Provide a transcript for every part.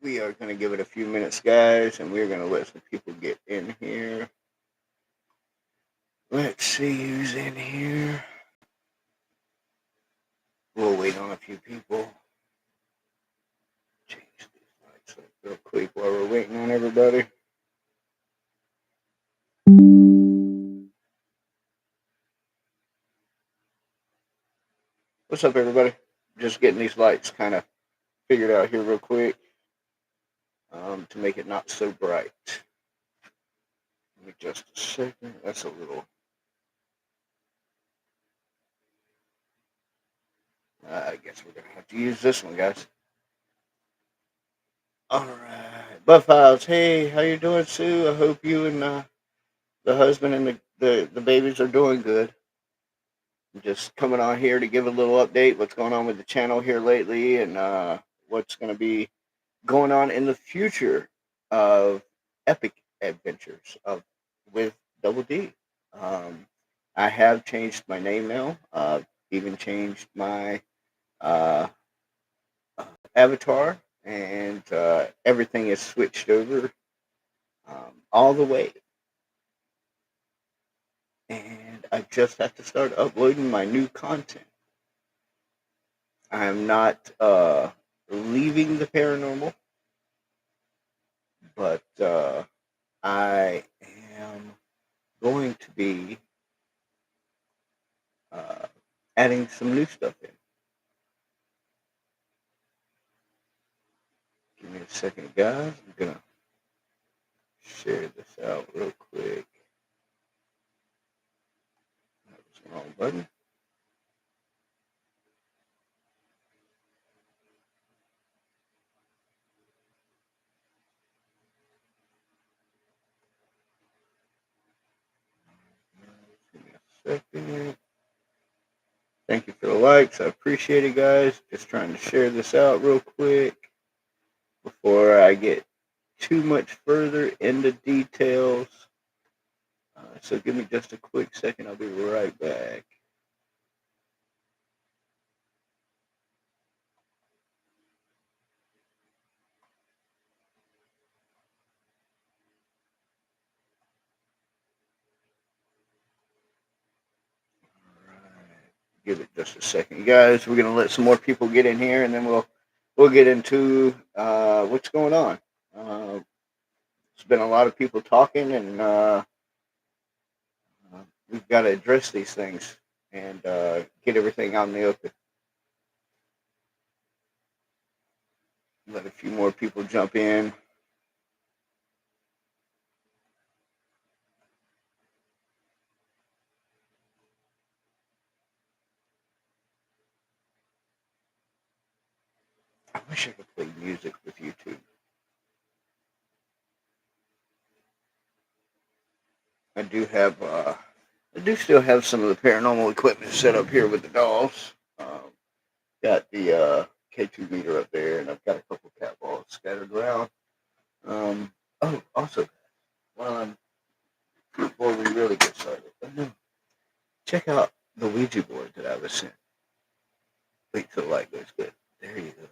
We are going to give it a few minutes, guys, and we're going to let some people get in here. Let's see who's in here. We'll wait on a few people. Change these lights up real quick while we're waiting on everybody. What's up, everybody? Just getting these lights kind of figured out here real quick to make it not so bright. Give me just a second. That's a little. I guess we're gonna have to use this one, guys. All right, Buff House. Hey, how you doing, Sue? I hope you and the husband and the babies are doing good. I'm just coming on here to give a little update. What's going on with the channel here lately, and what's going to be going on in the future of Epic Adventures of with Double D. I have changed my name now. Even changed my uh, avatar, and everything is switched over all the way. And I just have to start uploading my new content. I'm not leaving the paranormal, but I am going to be adding some new stuff in. Give me a second, guys. I'm gonna share this out real quick. That was the wrong button. Give me a second. Thank you for the likes. I appreciate it, guys. Just trying to share this out real quick before I get too much further into details. So give me just a quick second. I'll be right back. Give it just a second, guys. We're gonna let some more people get in here, and then we'll get into what's going on. There's been a lot of people talking, and we've got to address these things and get everything out in the open. Let a few more people jump in. I wish I could play music with YouTube. I do still have some of the paranormal equipment set up here with the dolls. Got the K2 meter up there, and I've got a couple cat balls scattered around. Also, before we really get started, check out the Ouija board that I was sent. Wait till the light goes good. There you go.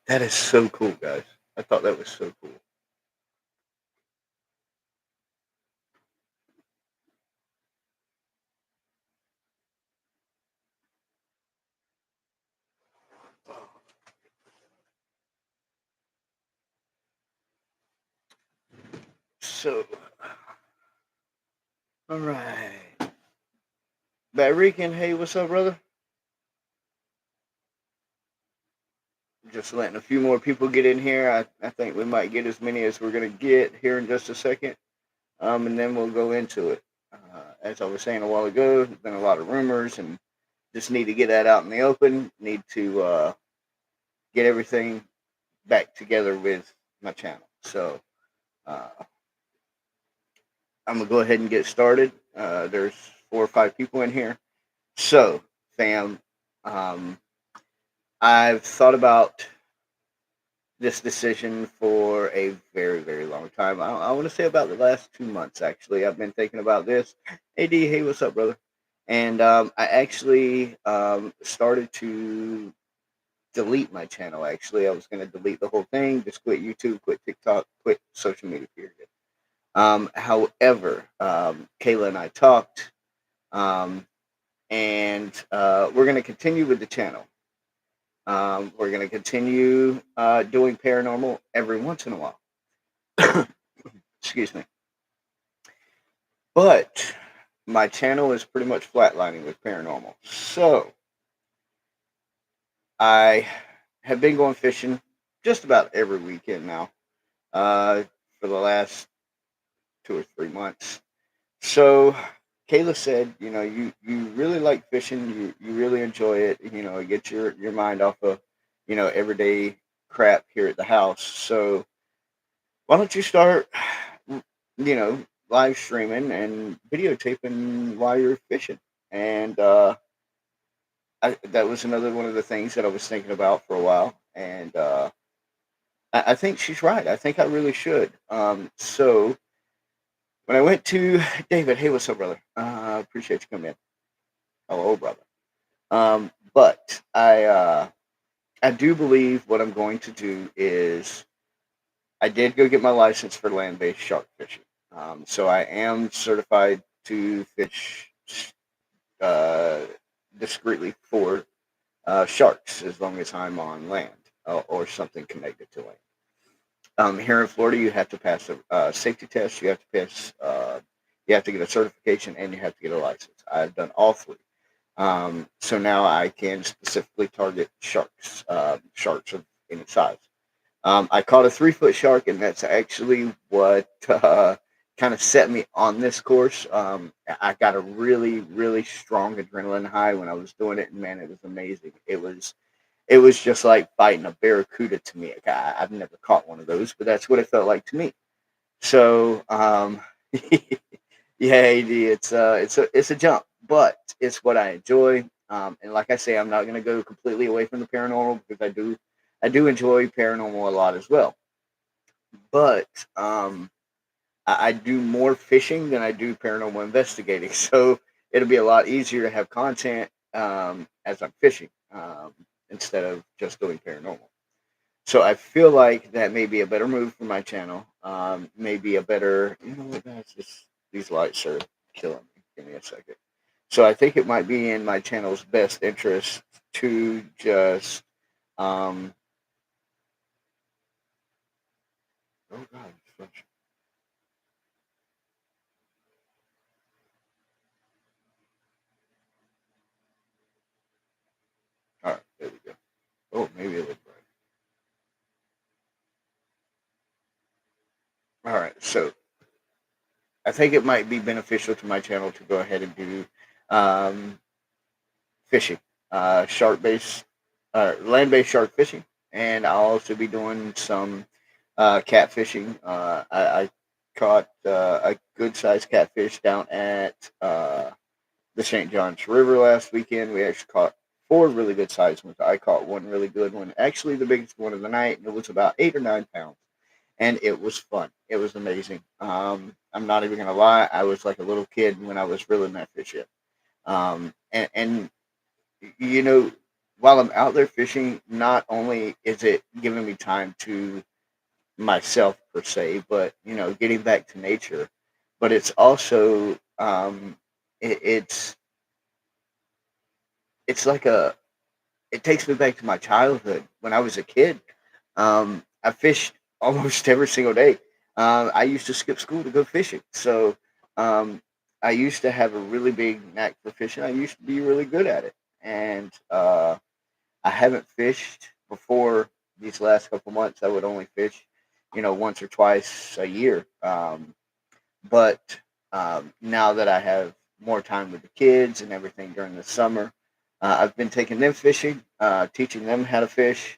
That is so cool, guys. I thought that was so cool. So, all right. Bad Rican, hey, what's up, brother? Just letting a few more people get in here. I think we might get as many as we're going to get here in just a second. And then we'll go into it. As I was saying a while ago, there's been a lot of rumors, and just need to get that out in the open. Need to get everything back together with my channel. So I'm going to go ahead and get started. There's 4 or 5 people in here. So, fam, I've thought about this decision for a very, very long time. I want to say about the last 2 months, actually. I've been thinking about this. Hey, D, hey, what's up, brother? And I actually started to delete my channel. Actually, I was going to delete the whole thing, just quit YouTube, quit TikTok, quit social media. Period. However, Kayla and I talked, um, and we're going to continue with the channel. We're going to continue doing paranormal every once in a while. Excuse me. But my channel is pretty much flatlining with paranormal. So I have been going fishing just about every weekend now uh, for the last 2 or 3 months. So Kayla said, you really like fishing. You really enjoy it. It gets your mind off of, everyday crap here at the house. So why don't you start, you know, live streaming and videotaping while you're fishing? And that was another one of the things that I was thinking about for a while. And I think she's right. I think I really should. So when I went to David, hey, what's up, brother? Appreciate you coming in. Hello, brother. But I do believe what I'm going to do is I did go get my license for land-based shark fishing. So I am certified to fish uh, discreetly for sharks as long as I'm on land or something connected to land. Here in Florida, you have to pass a safety test. You have to pass. You have to get a certification, and you have to get a license. I've done all three. So now I can specifically target sharks, sharks of any size. I caught a 3 foot shark, and that's actually what kind of set me on this course. I got a really, really strong adrenaline high when I was doing it, and man, it was amazing. It was just like fighting a barracuda to me. I've never caught one of those, but that's what it felt like to me. So, yeah, AD, it's a jump, but it's what I enjoy. And like I say, I'm not going to go completely away from the paranormal because I do enjoy paranormal a lot as well. But I do more fishing than I do paranormal investigating, so it'll be a lot easier to have content as I'm fishing instead of just doing paranormal. So I feel like that may be a better move for my channel. Maybe a better, what, guys, these lights are killing me. Give me a second. So I think it might be in my channel's best interest to just, um, oh God, all right, there we go. Oh, maybe it looked right. All right, so I think it might be beneficial to my channel to go ahead and do um, fishing, shark based, land based shark fishing, and I'll also be doing some catfishing. I caught a good sized catfish down at the St. Johns River last weekend. We actually caught four really good sized ones. I caught one really good one, actually the biggest one of the night, and it was about 8 or 9 pounds. And it was fun. It was amazing. I'm not even gonna lie. I was like a little kid when I was reeling that fish in. And you know, while I'm out there fishing, not only is it giving me time to myself per se, but getting back to nature. But it's also it's like it takes me back to my childhood when I was a kid. I fished almost every single day. I used to skip school to go fishing, so um, I used to have a really big knack for fishing. I used to be really good at it, and I haven't fished before these last couple months. I would only fish, once or twice a year. But now that I have more time with the kids and everything during the summer, I've been taking them fishing, teaching them how to fish,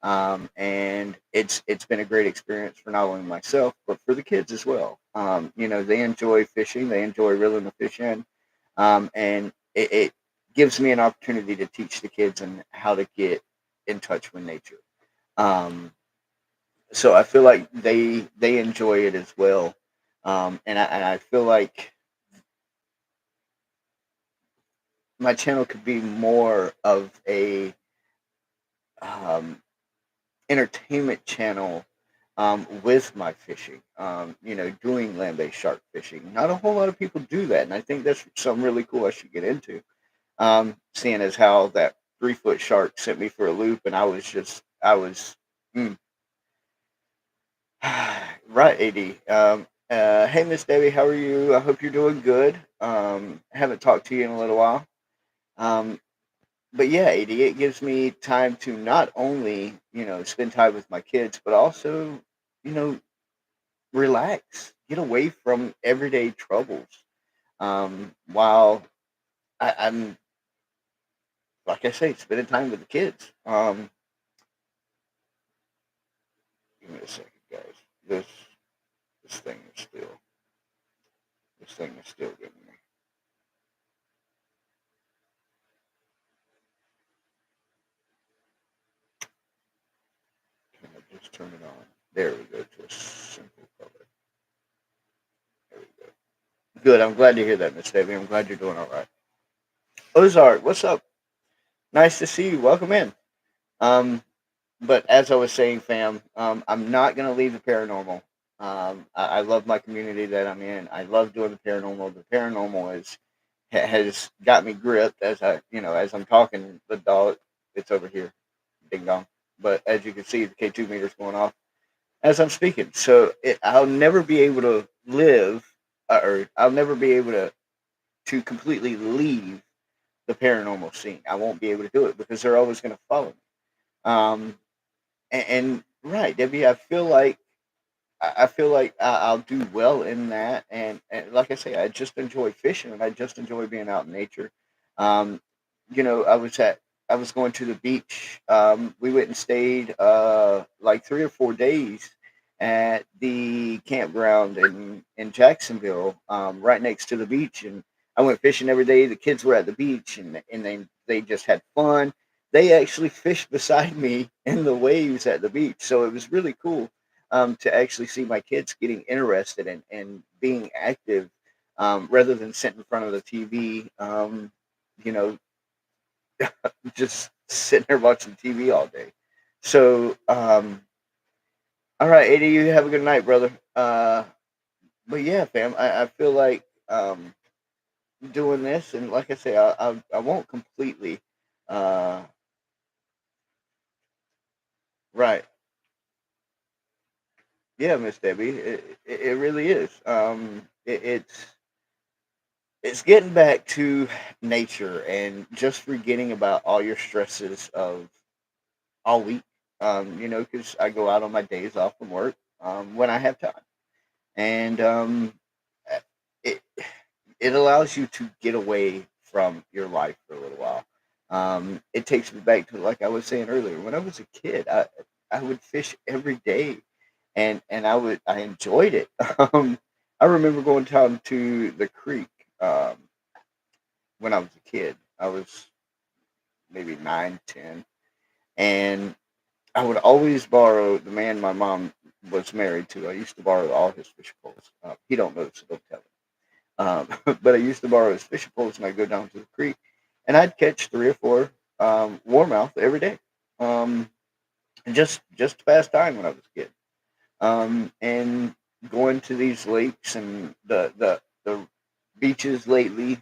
and it's been a great experience for not only myself but for the kids as well. They enjoy fishing, they enjoy reeling the fish in, and it gives me an opportunity to teach the kids and how to get in touch with nature. Um, so I feel like they enjoy it as well, and I feel like my channel could be more of a um, entertainment channel with my fishing. Doing land-based shark fishing. Not a whole lot of people do that, and I think that's something really cool I should get into. Seeing as how that 3 foot shark sent me for a loop, and I was mm, right, AD. Hey, Miss Debbie, how are you? I hope you're doing good. Haven't talked to you in a little while. Um, but yeah, AD, it gives me time to not only spend time with my kids, but also you know relax, get away from everyday troubles. While I'm like I say, spending time with the kids. Give me a second, guys. This this thing is still this thing is still getting me. Can I just turn it on? There we go to a simple color. There we go. Good. I'm glad to hear that, Miss Debbie. I'm glad you're doing all right. Ozark, what's up? Nice to see you. Welcome in. Um, but as I was saying, fam, I'm not gonna leave the paranormal. I love my community that I'm in. I love doing the paranormal. The paranormal has got me gripped as I'm talking. The dog, it's over here, ding dong. But as you can see, the K2 meter's going off as I'm speaking. So I'll never be able to live, or I'll never be able to completely leave the paranormal scene. I won't be able to do it because they're always going to follow me. Um, and right, Debbie, I feel like I'll do well in that, and like I say, I just enjoy fishing, and I just enjoy being out in nature. Um, I was going to the beach. We went and stayed like 3 or 4 days at the campground in Jacksonville, right next to the beach, and I went fishing every day. The kids were at the beach, and they just had fun. They actually fished beside me in the waves at the beach, so it was really cool to actually see my kids getting interested and being active rather than sitting in front of the TV, you know, just sitting there watching TV all day. So, all right, AD, you have a good night, brother. But yeah, fam, I feel like doing this, and like I say, I won't completely, uh, right. Yeah, Miss Debbie, it really is. It's getting back to nature and just forgetting about all your stresses of all week. Because I go out on my days off from work when I have time, and uh, it it allows you to get away from your life for a little while. It takes me back to like I was saying earlier. When I was a kid, I would fish every day, and I enjoyed it. I remember going down to the creek. When I was a kid. I was maybe 9, 10, and I would always borrow the man my mom was married to. I used to borrow all his fish poles. He don't know, so don't tell him. But I used to borrow his fishing poles, and I'd go down to the creek, and I'd catch 3 or 4 warmouth every day, um, just to pass time when I was a kid. And going to these lakes and the beaches lately.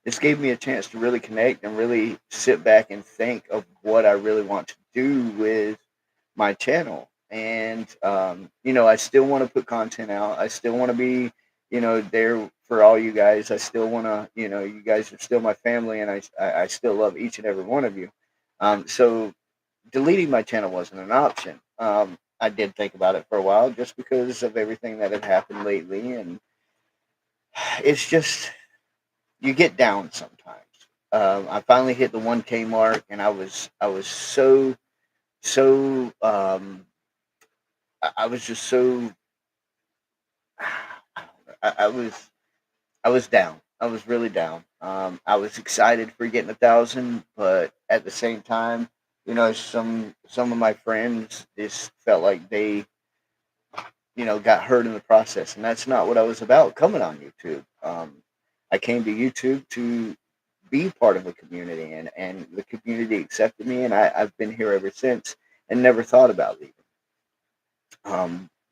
This gave me a chance to really connect and really sit back and think of what I really want to do with my channel. And I still want to put content out. I still want to be, there for all you guys. I still want to, you guys are still my family, and I still love each and every one of you. So deleting my channel wasn't an option. I did think about it for a while just because of everything that had happened lately, and it's just you get down sometimes. I finally hit the 1K mark, and I was so I was just so I was down. I was really down. I was excited for getting 1,000, but at the same time, some of my friends just felt like they got hurt in the process, and that's not what I was about coming on YouTube. I came to YouTube to be part of a community, and the community accepted me, and I've been here ever since and never thought about leaving.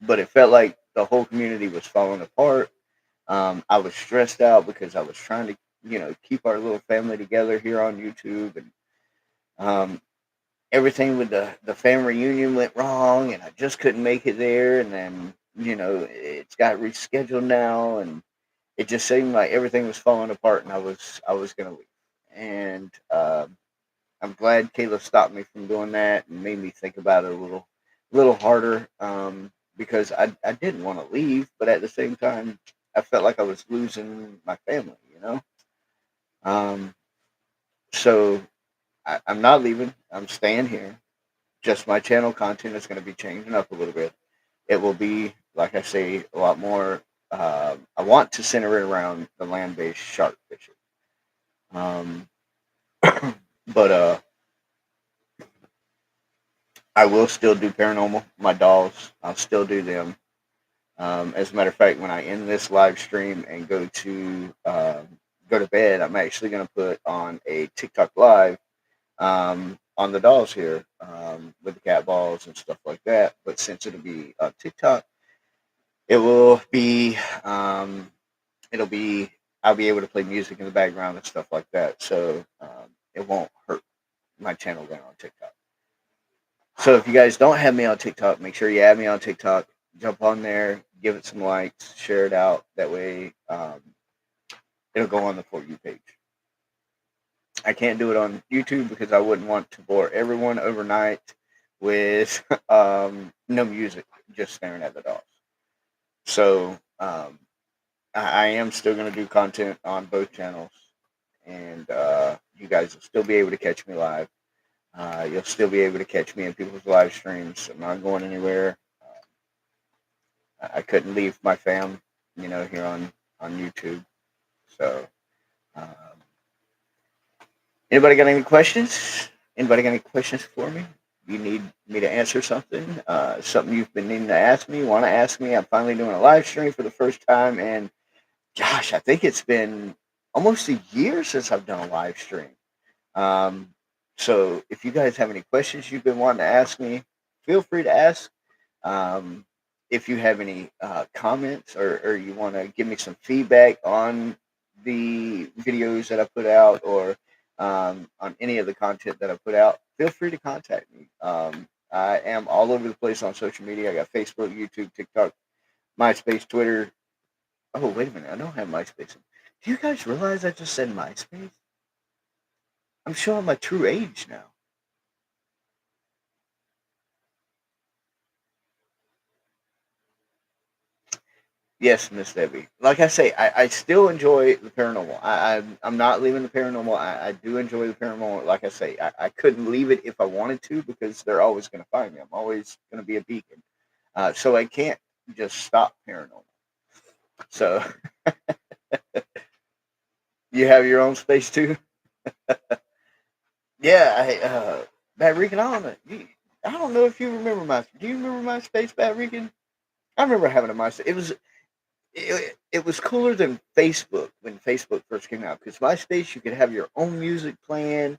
But it felt like the whole community was falling apart. I was stressed out because I was trying to, keep our little family together here on YouTube, and um, everything with the family reunion went wrong, and I just couldn't make it there. And then, it's got rescheduled now, and it just seemed like everything was falling apart, and I was gonna leave. And I'm glad Kayla stopped me from doing that and made me think about it a little harder. Because I didn't want to leave, but at the same time, I felt like I was losing my family. Um, so I'm not leaving. I'm staying here. Just my channel content is going to be changing up a little bit. It will be, like I say, a lot more. I want to center it around the land-based shark fishing. Um, but I will still do paranormal. My dolls, I'll still do them. As a matter of fact, when I end this live stream and go to bed, I'm actually going to put on a TikTok live on the dolls here, with the cat balls and stuff like that. But since it'll be on TikTok, it will be it'll be I'll be able to play music in the background and stuff like that. So it won't hurt my channel going on TikTok. So if you guys don't have me on TikTok, make sure you add me on TikTok. Jump on there, give it some likes, share it out. That way, it'll go on the For You page. I can't do it on YouTube because I wouldn't want to bore everyone overnight with no music, just staring at the dolls. So I am still going to do content on both channels, and you guys will still be able to catch me live. You'll still be able to catch me in people's live streams. I'm not going anywhere. I couldn't leave my fam, here on YouTube. So, um, anybody got any questions? Anybody got any questions for me? You need me to answer something? Something you've been needing to ask me? Want to ask me? I'm finally doing a live stream for the first time, and gosh, I think it's been almost a year since I've done a live stream. Um, so if you guys have any questions you've been wanting to ask me, feel free to ask. Um, if you have any comments, or you want to give me some feedback on the videos that I put out, or on any of the content that I put out, feel free to contact me. I am all over the place on social media. I got Facebook, YouTube, TikTok, MySpace, Twitter. Oh, wait a minute. I don't have MySpace. Do you guys realize I just said MySpace? I'm showing my true age now. Yes, Miss Debbie. Like I say, I still enjoy the paranormal. I'm not leaving the paranormal. I do enjoy the paranormal. Like I say, I couldn't leave it if I wanted to, because they're always going to find me. I'm always going to be a beacon. So I can't just stop paranormal. So you have your own space too. Yeah, Bad Rican. I don't know if you remember my. Do you remember MySpace, Bad Rican? I remember having a MySpace. It was cooler than Facebook when Facebook first came out, because MySpace, you could have your own music playing.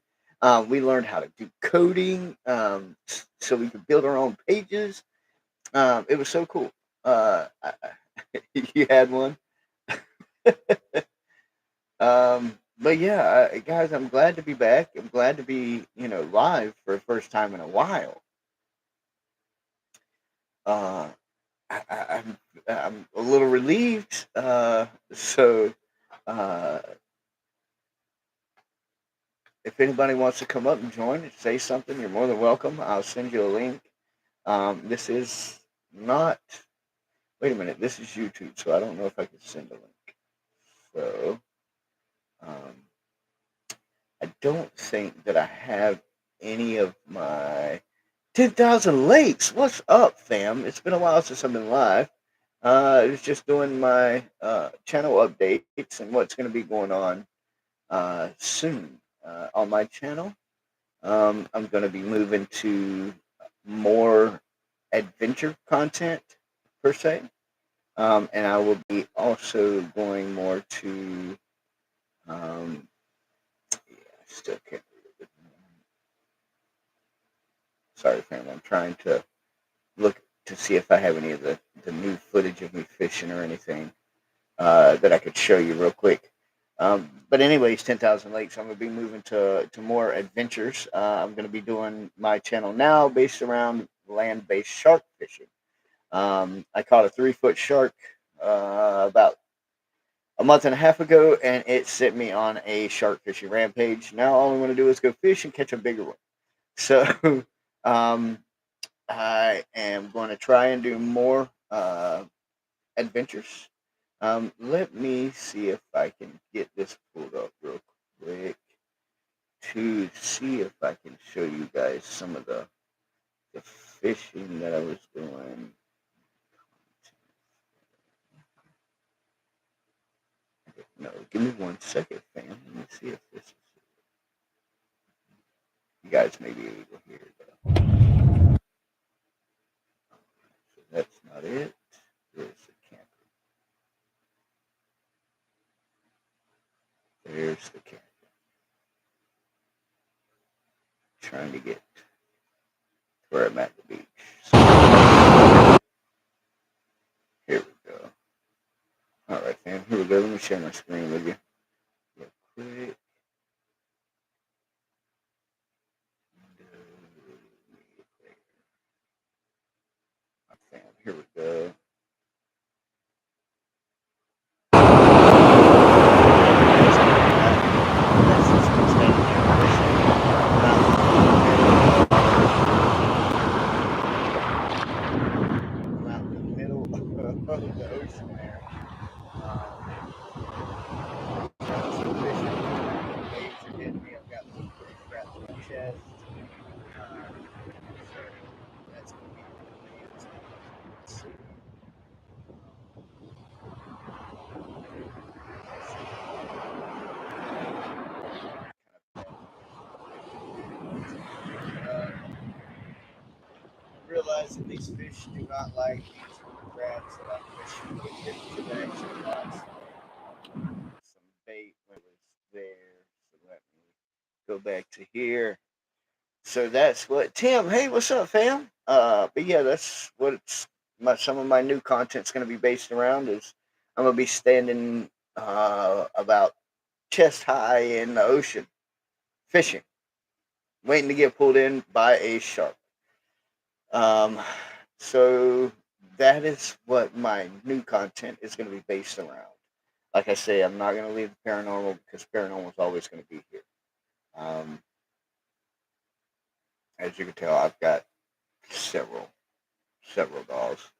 We learned how to do coding, so we could build our own pages. It was so cool. You had one. But yeah, guys, I'm glad to be back. I'm glad to be, live for the first time in a while. Uh, I'm a little relieved. So uh, if anybody wants to come up and join and say something, you're more than welcome. I'll send you a link. This is not. Wait a minute. This is YouTube, so I don't know if I can send a link. So um, I don't think that I have any of my 10,000 likes. What's up, fam? It's been a while since I've been live. I was just doing my channel updates and what's going to be going on soon on my channel. I'm going to be moving to more adventure content, per se. And I will be also going more to um, Still can't read it. Sorry, family. I'm trying to look to see if I have any of the new footage of me fishing or anything that I could show you real quick. But anyways, 10,000 Lakes. I'm gonna be moving to more adventures. I'm gonna be doing my channel now based around land-based shark fishing. I caught a 3 foot shark about a month and a half ago, and it sent me on a shark fishing rampage. Now all I want to do is go fish and catch a bigger one. So um, I am going to try and do more adventures. Let me see if I can get this pulled up real quick to see if I can show you guys some of the fishing that I was doing. No, give me 1 second, fam. Let me see if this is. You guys may be able to hear it. So that's not it. There's the camper. There's the camper. Trying to get to where I'm at the beach. So, here we go. All right, fam. Here we go. Let me share my screen with you real quick. Fam, here we go. Out in the middle of the ocean there. Some fishing. Waves are hitting me. I've got some strapped to my chest. So that's going to be really interesting. Let's see. Realize that these fish do not like these crabs that I'm fishing with today. Actually, got some bait when it was there. So let me go back to here. So that's what Tim. Hey, what's up, fam? But yeah, that's what it's. Some of my new content's going to be based around is I'm going to be standing about chest high in the ocean fishing, waiting to get pulled in by a shark. Um, so that is what my new content is going to be based around. Like I say, I'm not going to leave the paranormal because paranormal is always going to be here. Um, as you can tell, I've got several dolls,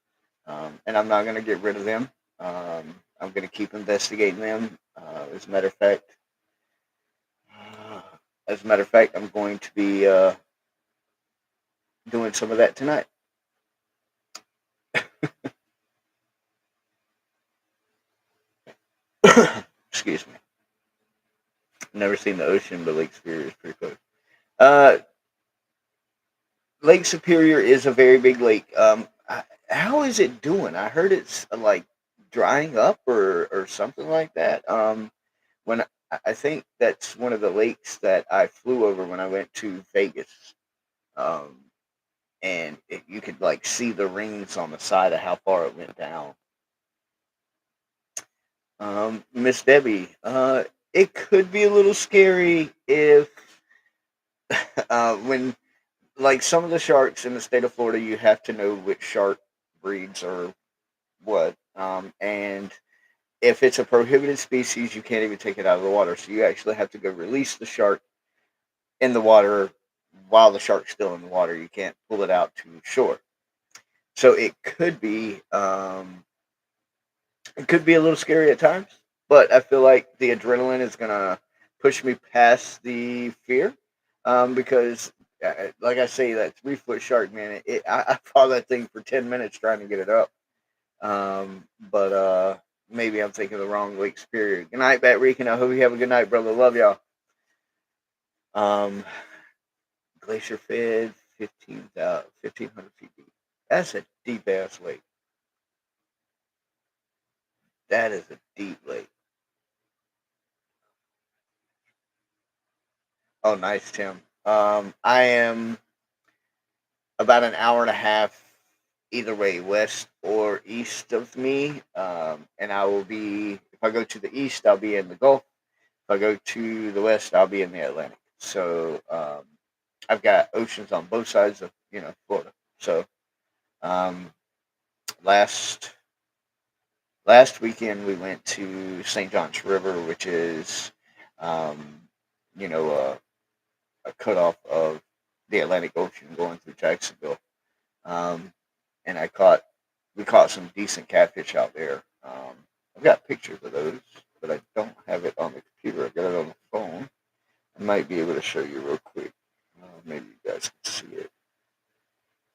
and I'm not going to get rid of them. I'm going to keep investigating them. Uh, as a matter of fact, I'm going to be doing some of that tonight. Excuse me. Never seen the ocean, but Lake Superior is pretty close. Uh, Lake Superior is a very big lake. How is it doing? I heard it's like drying up or something like that. When I think that's one of the lakes that I flew over when I went to Vegas. Um, and you could like see the rings on the side of how far it went down. Miss Debbie, it could be a little scary if when like some of the sharks in the state of Florida, you have to know which shark breeds or what. And if it's a prohibited species, you can't even take it out of the water. So you actually have to go release the shark in the water while the shark's still in the water. You can't pull it out to shore. So it could be a little scary at times, but I feel like the adrenaline is gonna push me past the fear, because like I say, that 3 foot shark, man, I fought that thing for 10 minutes trying to get it up. But maybe I'm thinking of the wrong Lake Superior. Good night, Bat Reek, and I hope you have a good night, brother. Love y'all. Um, Glacier Fed, 1,500 feet deep. That's a deep ass lake. That is a deep lake. Oh, nice, Tim. I am about an hour and a half either way, west or east of me. And I will be, if I go to the east, I'll be in the Gulf. If I go to the west, I'll be in the Atlantic. So I've got oceans on both sides of Florida. So um, last last weekend we went to St. John's River, which is um, you know a cutoff of the Atlantic Ocean going through Jacksonville. Um, and we caught some decent catfish out there. I've got pictures of those, but I don't have it on the computer. I got it on the phone. I might be able to show you real quick. Maybe you guys can see it.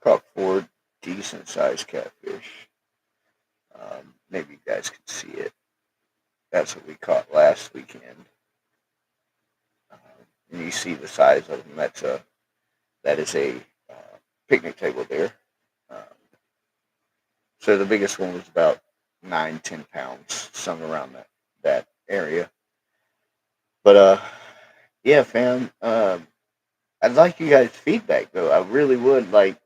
Caught four decent sized catfish. Maybe you guys can see it. That's what we caught last weekend. Um, and you see the size of them. That is a picnic table there. Um, so the biggest one was about 9, 10 pounds, somewhere around that area. But yeah, fam. I'd like you guys' feedback though. I really would like.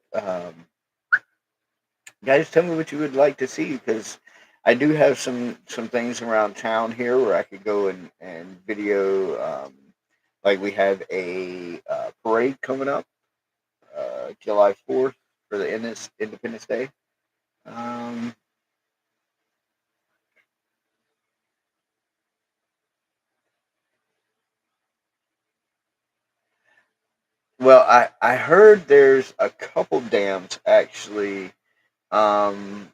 Guys, tell me what you would like to see because I do have some things around town here where I could go and video. Like we have a parade coming up, July 4th for the Independence Day. Um, well, I heard there's a couple dams actually. Um,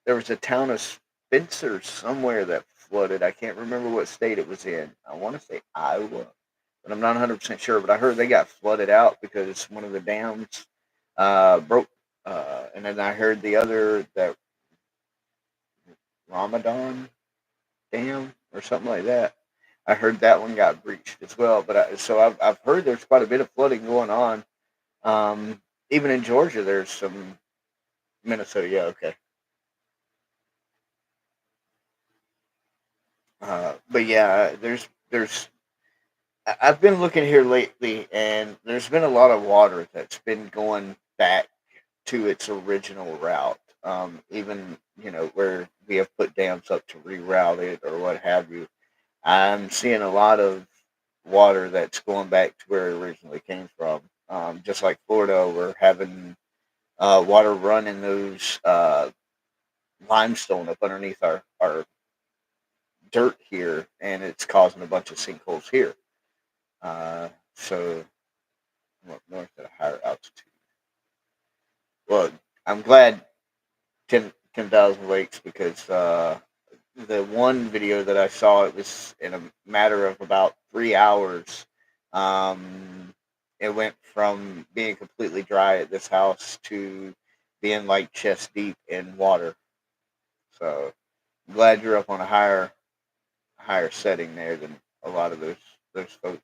there was a town of Spencer somewhere that flooded. I can't remember what state it was in. I want to say Iowa, but I'm not 100% sure. But I heard they got flooded out because one of the dams broke. And then I heard the other, that Ramadan Dam or something like that. I heard that one got breached as well. But I've heard there's quite a bit of flooding going on. Even in Georgia, there's some. Minnesota, yeah, okay. But yeah, there's I've been looking here lately, and there's been a lot of water that's been going back to its original route. Even where we have put dams up to reroute it or what have you. I'm seeing a lot of water that's going back to where it originally came from. Just like Florida, we're having water run in those limestone up underneath our dirt here, and it's causing a bunch of sinkholes here. So I'm up north at a higher altitude. Well, I'm glad 10,000 lakes because the one video that I saw, it was in a matter of about 3 hours. Um, it went from being completely dry at this house to being like chest deep in water. So I'm glad you're up on a higher setting there than a lot of those folks.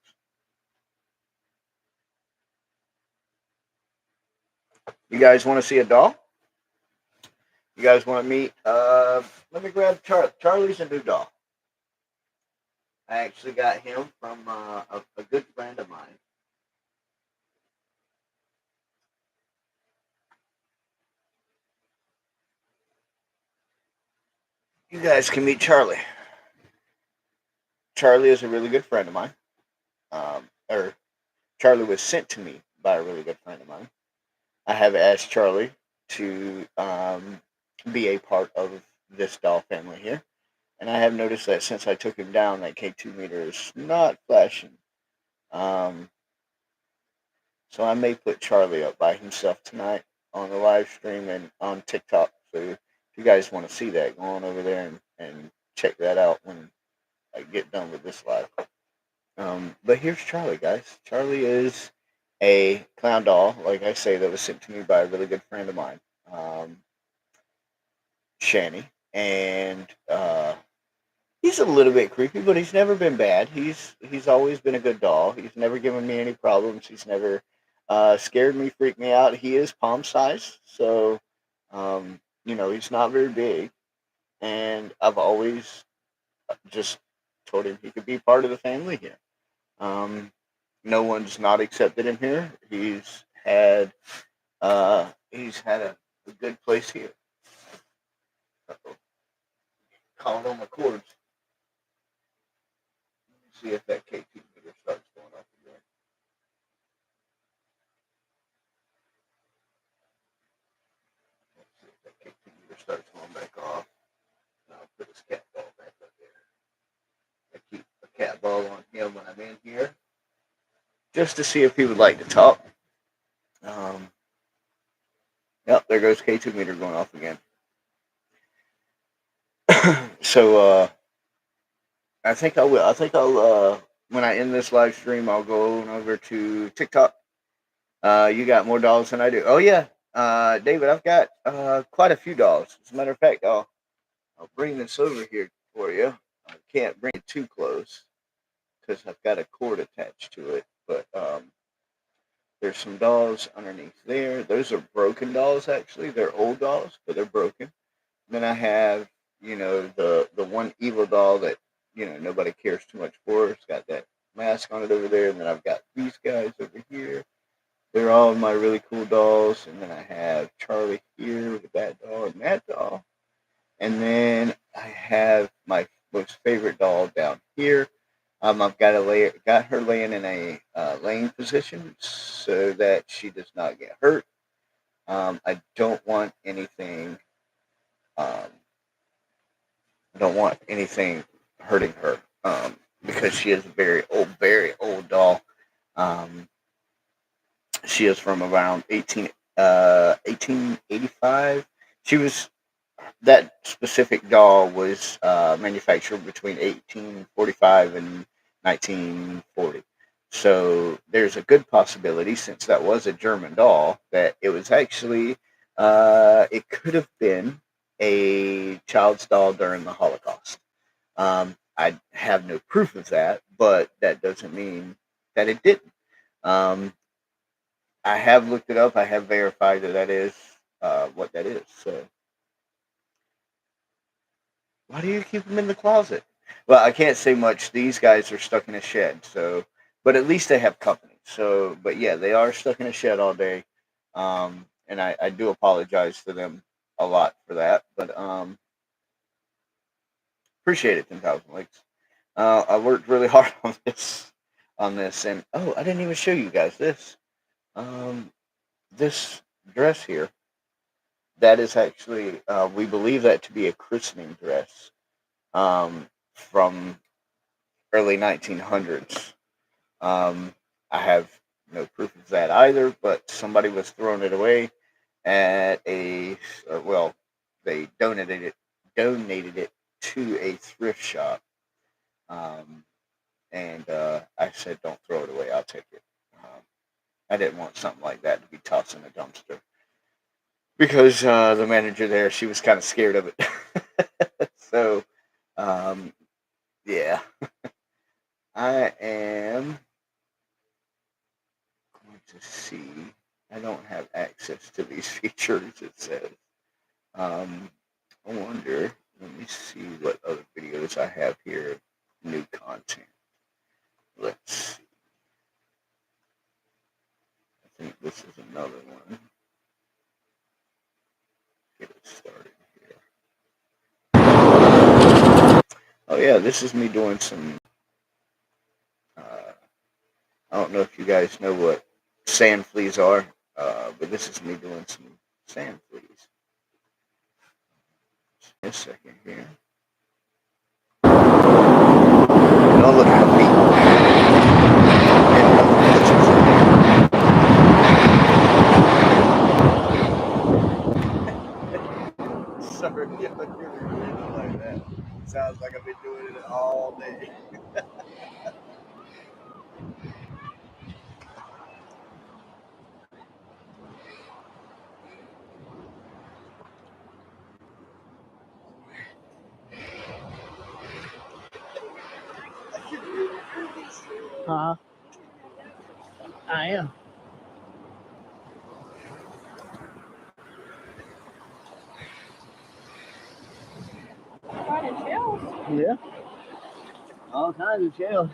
You guys want to see a doll? You guys want to meet? Let me grab Charlie. Charlie's a new doll. I actually got him from a good friend of mine. You guys can meet Charlie. Charlie is a really good friend of mine. Or Charlie was sent to me by a really good friend of mine. I have asked Charlie to be a part of this doll family here. And I have noticed that since I took him down, that K2 meter is not flashing. Um, so I may put Charlie up by himself tonight on the live stream and on TikTok. So if you guys want to see that, go on over there and check that out when I get done with this live. But here's Charlie, guys. Charlie is a clown doll, like I say, that was sent to me by a really good friend of mine, um, Shani. And he's a little bit creepy, but he's never been bad. He's always been a good doll. He's never given me any problems. He's never scared me, freaked me out. He is palm size, so he's not very big. And I've always just told him he could be part of the family here. Um, no one's not accepted him here. He's had a good place here. Uh-oh. Calling on my cords. See if that KT meter starts going up again. Let's see if that KT meter starts going back off. I'll put his cat ball back up there. I keep a cat ball on him when I'm in here, just to see if he would like to talk. Um, yep, there goes K2 meter going off again. So I think I will. I think I'll when I end this live stream, I'll go on over to TikTok. You got more dolls than I do. Oh yeah, David, I've got quite a few dolls. As a matter of fact, I'll bring this over here for you. I can't bring it too close because I've got a cord attached to it. But there's some dolls underneath there. Those are broken dolls, actually. They're old dolls, but they're broken. Then I have, the one evil doll that, nobody cares too much for. It's got that mask on it over there. And then I've got these guys over here. They're all my really cool dolls. And then I have Charlie here with that doll and that doll. And then I have my most favorite doll down here. I've got her laying in a laying position so that she does not get hurt. I don't want anything. Um, I don't want anything hurting her because she is a very old doll. Um, she is from around 1885. She was that specific doll was manufactured between 1845 and 1940. So there's a good possibility, since that was a German doll, that it was actually it could have been a child's doll during the Holocaust. I have no proof of that, but that doesn't mean that it didn't. Um, I have looked it up. I have verified that is what that is. So why do you keep them in the closet? Well, I can't say much. These guys are stuck in a shed, so but at least they have company. So, but yeah, they are stuck in a shed all day, and I do apologize to them a lot for that. But appreciate it, 10,000 likes. I worked really hard on this, and oh, I didn't even show you guys this. Um, this dress here. That is actually we believe that to be a christening dress from early 1900s. Um, I have no proof of that either, but somebody was throwing it away at well, they donated it to a thrift shop, um, and I said, "Don't throw it away. I'll take it." I didn't want something like that to be tossed in a dumpster because the manager there, she was kind of scared of it. So, um, yeah, I am going to see. I don't have access to these features, it says. Um, I wonder, let me see what other videos I have here. New content. Let's see. I think this is another one. Get it started here. Oh, yeah, this is me doing some. I don't know if you guys know what sand fleas are, but this is me doing some sand fleas. Just a second here. Oh, look at the Sorry, yeah, you're doing like that. Sounds like I've been doing it all day. Huh? I am. Yeah. All kinds of shells.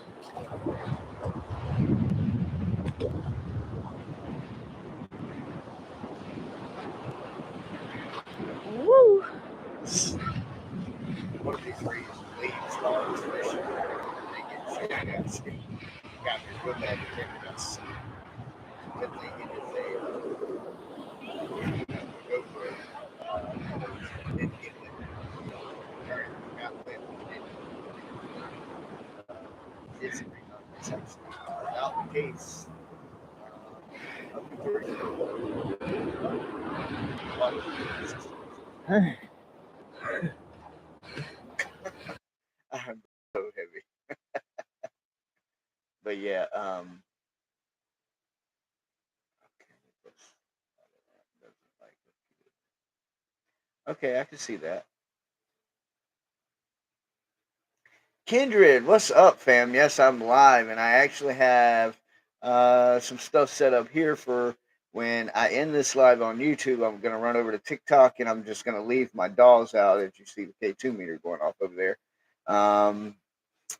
I'm so heavy. But yeah, okay, I can see that. Kindred, what's up, fam? Yes, I'm live, and I actually have some stuff set up here for when I end this live on YouTube. I'm going to run over to TikTok, and I'm just going to leave my dogs out. As you see the K2 meter going off over there. Um,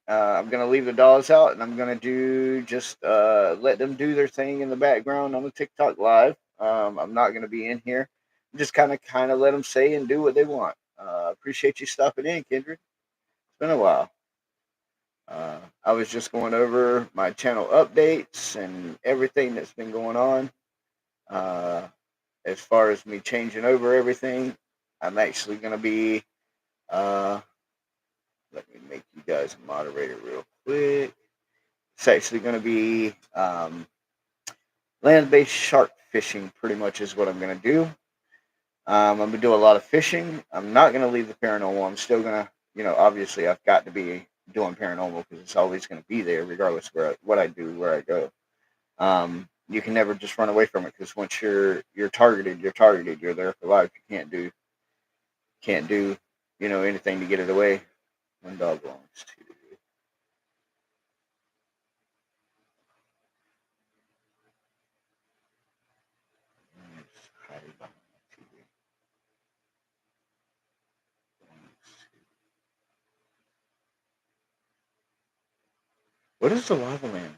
I'm going to leave the dogs out, and I'm going to do just let them do their thing in the background on the TikTok live. I'm not going to be in here. Just kind of let them say and do what they want. Appreciate you stopping in, Kindred. It's been a while. I was just going over my channel updates and everything that's been going on. Uh, as far as me changing over everything, I'm actually going to be. Uh, Let me make you guys a moderator real quick. It's actually going to be land-based shark fishing. Pretty much is what I'm going to do. I'm going to do a lot of fishing. I'm not going to leave the paranormal. I'm still going to, obviously I've got to be doing paranormal because it's always going to be there, regardless of what I do, where I go. You can never just run away from it because once you're targeted, you're targeted. You're there for life. You can't do anything to get it away. One dog belongs to. What is the lava lamp?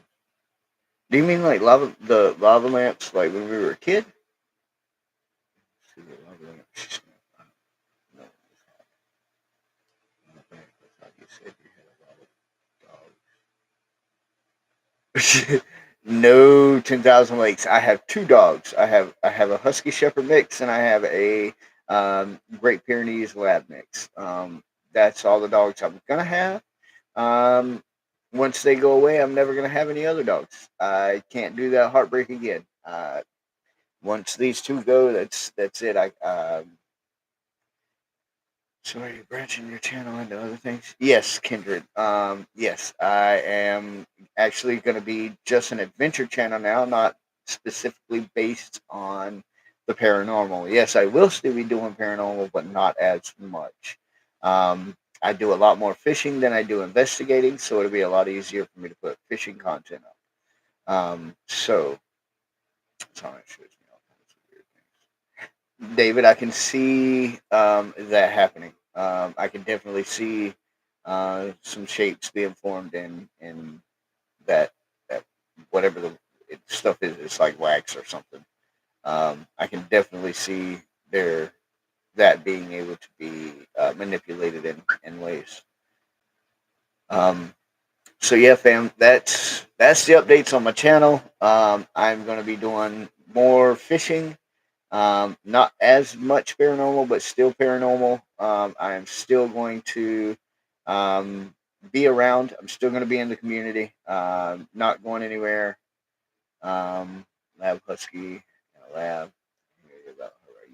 Do you mean like the lava lamps like when we were a kid? See the lava lamps. No, I thought you said you had a lot of dogs. No, 10,000 lakes. I have two dogs. I have a Husky Shepherd mix and I have a Great Pyrenees Lab mix. That's all the dogs I'm gonna have. Um, Once they go away, I'm never gonna have any other dogs. I can't do that heartbreak again. Once these two go, that's it. So are you branching your channel into other things? Yes, Kindred. Yes, I am actually going to be just an adventure channel now, not specifically based on the paranormal. Yes, I will still be doing paranormal, but not as much. I do a lot more fishing than I do investigating, so it'll be a lot easier for me to put fishing content up. Sorry, it shows me all kinds of weird things. David, I can see that happening. I can definitely see some shapes being formed in that whatever stuff is. It's like wax or something. I can definitely see there that being able to be manipulated in ways. Um, so yeah, fam, that's the updates on my channel. I'm going to be doing more fishing. Not as much paranormal, but still paranormal. I am still going to um, be around. I'm still going to be in the community. Not going anywhere. Lab Husky, lab.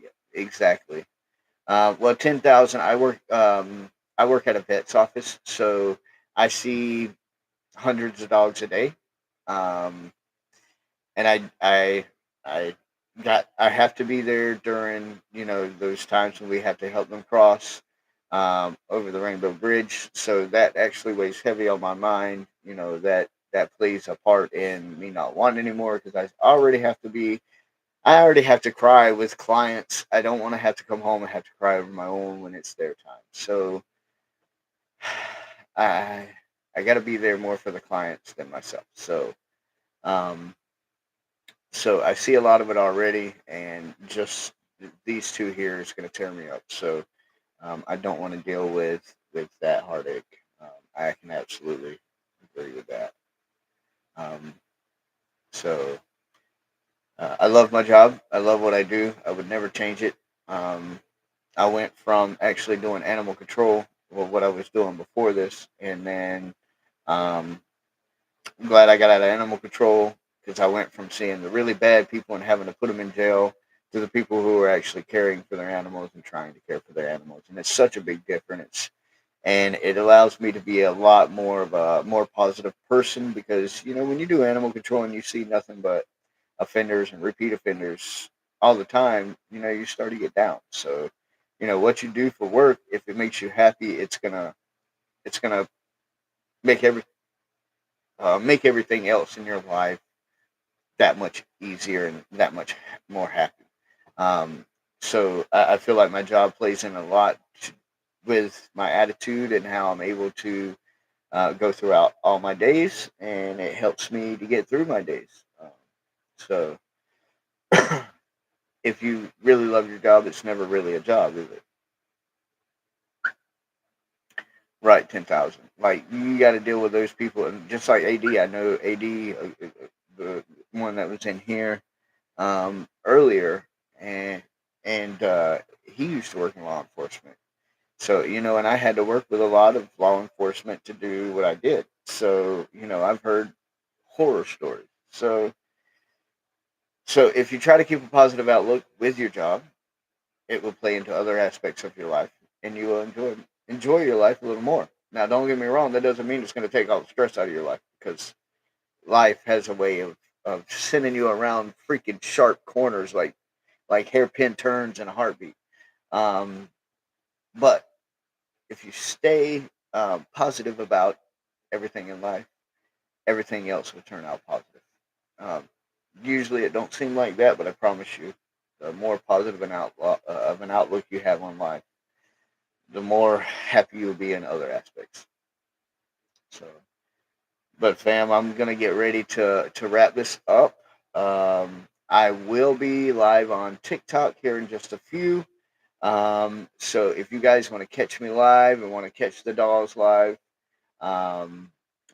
Yeah, exactly. Well, 10,000. I work at a vet's office, so I see hundreds of dogs a day. Um, and I I have to be there during those times when we have to help them cross over the Rainbow Bridge. So that actually weighs heavy on my mind. That plays a part in me not wanting anymore because I already have to cry with clients. I don't want to have to come home and have to cry over my own when it's their time. So I I got to be there more for the clients than myself. Um, so I see a lot of it already, and just these two here is going to tear me up. So I don't want to deal with that heartache. I can absolutely agree with that. Um, so I love my job. I love what I do. I would never change it. Um, I went from actually doing animal control, well, what I was doing before this, and then um, I'm glad I got out of animal control. because I went from seeing the really bad people and having to put them in jail to the people who are actually caring for their animals and trying to care for their animals, and it's such a big difference. And it allows me to be a lot more of a more positive person because when you do animal control and you see nothing but offenders and repeat offenders all the time, you start to get down. So, what you do for work, if it makes you happy, it's gonna make make everything else in your life that much easier and that much more happy. Um, so I feel like my job plays in a lot with my attitude and how I'm able to go throughout all my days, and it helps me to get through my days. So if you really love your job, it's never really a job, is it? Right, 10,000. Like you got to deal with those people, and just like AD, I know AD, the one that was in here earlier, and he used to work in law enforcement. So and I had to work with a lot of law enforcement to do what I did. So I've heard horror stories. So if you try to keep a positive outlook with your job, it will play into other aspects of your life, and you will enjoy your life a little more. Now, don't get me wrong; that doesn't mean it's going to take all the stress out of your life, because life has a way of sending you around freaking sharp corners, like hairpin turns in a heartbeat. Um, but if you stay positive about everything in life, everything else will turn out positive. Um, Usually, it don't seem like that, but I promise you, the more positive of an outlook you have on life, the more happy you'll be in other aspects. So, but fam, I'm gonna get ready to wrap this up. I will be live on TikTok here in just a few. So if you guys want to catch me live and want to catch the dolls live, I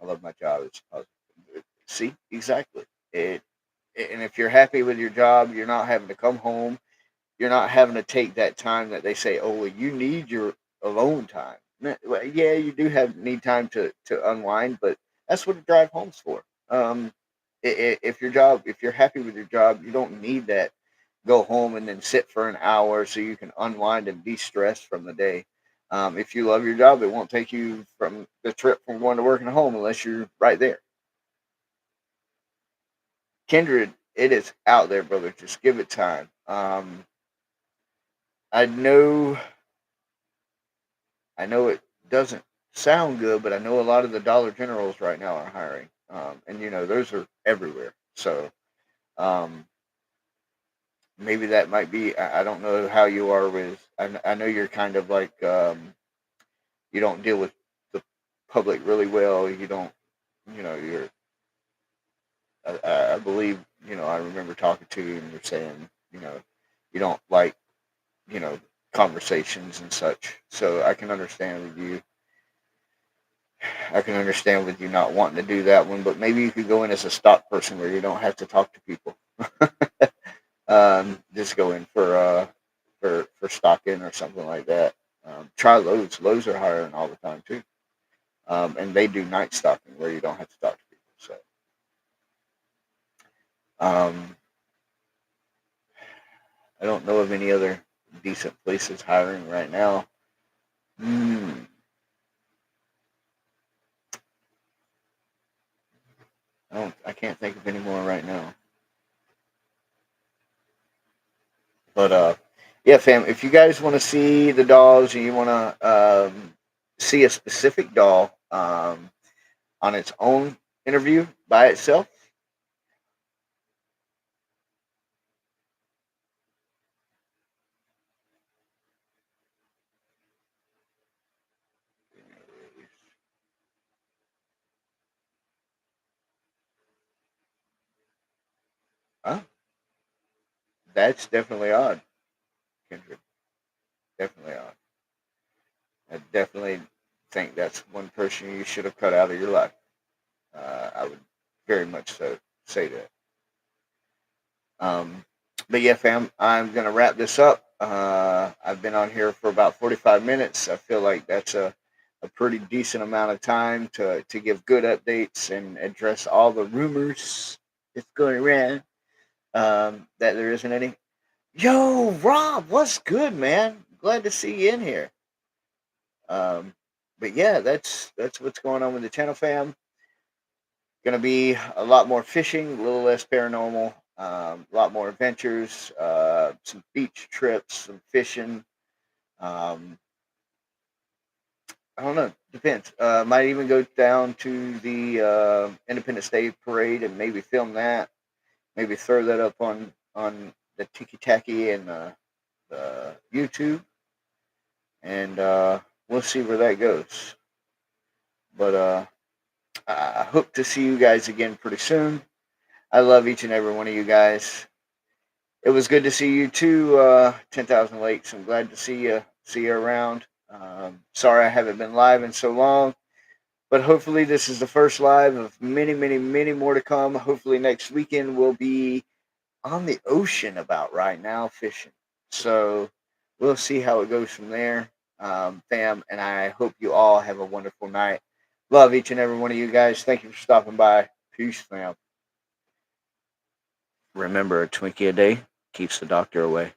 love my job. It's see exactly it. And if you're happy with your job, you're not having to come home. You're not having to take that time that they say, oh, well, you need your alone time. Well, yeah, you do need time to unwind, but that's what a drive home's for. If you're happy with your job, you don't need that. Go home and then sit for an hour so you can unwind and de-stress from the day. If you love your job, it won't take you from the trip from going to work and home unless you're right there. Kindred, it is out there, brother. Just give it time. I know I know it doesn't sound good, but I know a lot of the Dollar Generals right now are hiring, and those are everywhere. So um, maybe that might be. I don't know how you are with. I know you're kind of like you don't deal with the public really well. You don't. You're. I believe. I remember talking to you, and you're saying. You don't like. You know, conversations and such. So I can understand with you. I can understand with you not wanting to do that one, but maybe you could go in as a stock person where you don't have to talk to people. Just go in for stocking or something like that. Try Lowe's. Lowe's are hiring all the time too, and they do night stocking where you don't have to talk to people. So um, I don't know of any other decent places hiring right now. Hmm. I can't think of any more right now. But yeah, fam. If you guys want to see the dolls and you want to see a specific doll on its own interview by itself, huh? That's definitely odd, Kendrick. Definitely odd. I definitely think that's one person you should have cut out of your life. I would very much so say that. Um, but yeah, fam, I'm gonna wrap this up. I've been on here for about 45 minutes. I feel like that's a pretty decent amount of time to give good updates and address all the rumors that's going around. That there isn't any. Yo, Rob, what's good, man? Glad to see you in here. Um, but yeah, that's what's going on with the channel, fam. Gonna be a lot more fishing, a little less paranormal, a lot more adventures, some beach trips, some fishing. Um, I don't know, depends. Might even go down to the Independence Day parade and maybe film that. Maybe throw that up on the Tiki Taki and the YouTube, and we'll see where that goes. But I hope to see you guys again pretty soon. I love each and every one of you guys. It was good to see you too, 10,000 Lakes. I'm glad to see you around. Sorry I haven't been live in so long, but hopefully this is the first live of many, many, many more to come. Hopefully next weekend we'll be on the ocean about right now fishing. So we'll see how it goes from there, fam. And I hope you all have a wonderful night. Love each and every one of you guys. Thank you for stopping by. Peace, fam. Remember, a Twinkie a day keeps the doctor away.